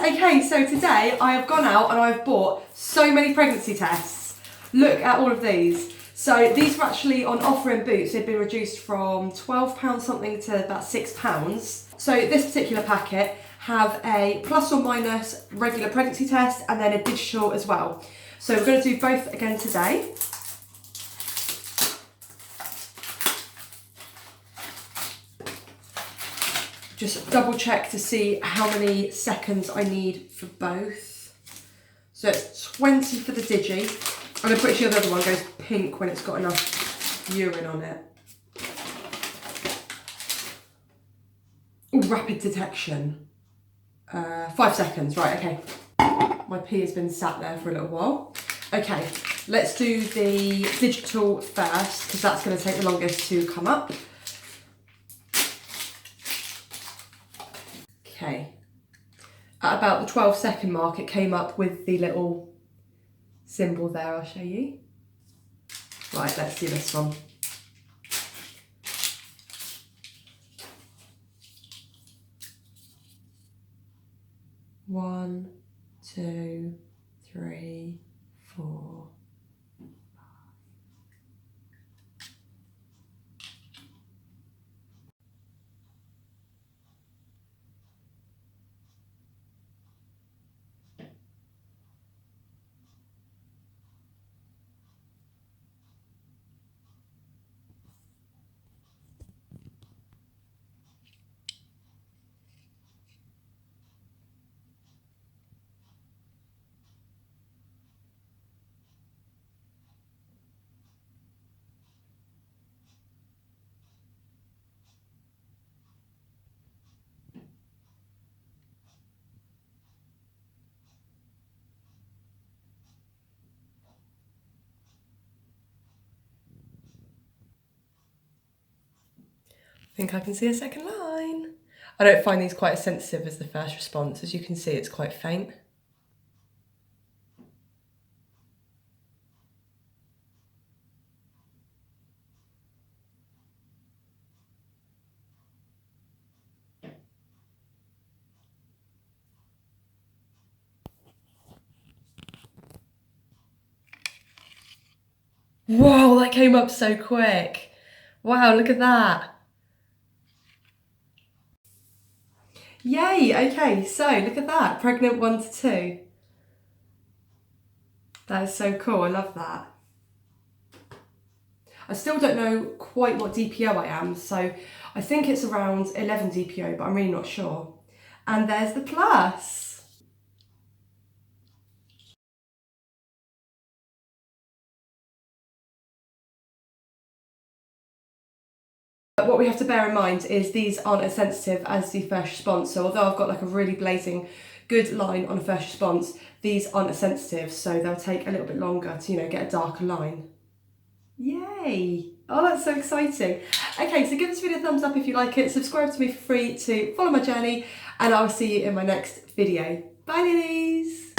Okay, so today I have gone out and I've bought so many pregnancy tests. Look at all of these. So these were actually on offer in Boots. They'd been reduced from £12 something to about £6. So this particular packet have a plus or minus regular pregnancy test and then a digital as well. So we're going to do both again today. Just double check to see how many seconds I need for both. So it's 20 for the digi, and I'm pretty sure the other one goes pink when it's got enough urine on it. Ooh, rapid detection. 5 seconds, right, okay. My pee has been sat there for a little while. Okay, let's do the digital first, because that's going to take the longest to come up. Okay, at about the 12-second mark, it came up with the little symbol there. I'll show you. Right, let's do this one. One, two, three, four. I think I can see a second line. I don't find these quite as sensitive as the first response. As you can see, it's quite faint. Whoa, that came up so quick. Wow, look at that. Yay, okay, so look at that, pregnant 1 to 2. That is so cool, I love that. I still don't know quite what DPO I am, so I think it's around 11 DPO, but I'm really not sure. And there's the plus. What we have to bear in mind is these aren't as sensitive as the first response. So although I've got like a really blazing good line on a first response, these aren't as sensitive. So they'll take a little bit longer to, get a darker line. Yay! Oh, that's so exciting. Okay, so give this video a thumbs up if you like it. Subscribe to me for free to follow my journey. And I'll see you in my next video. Bye, ladies!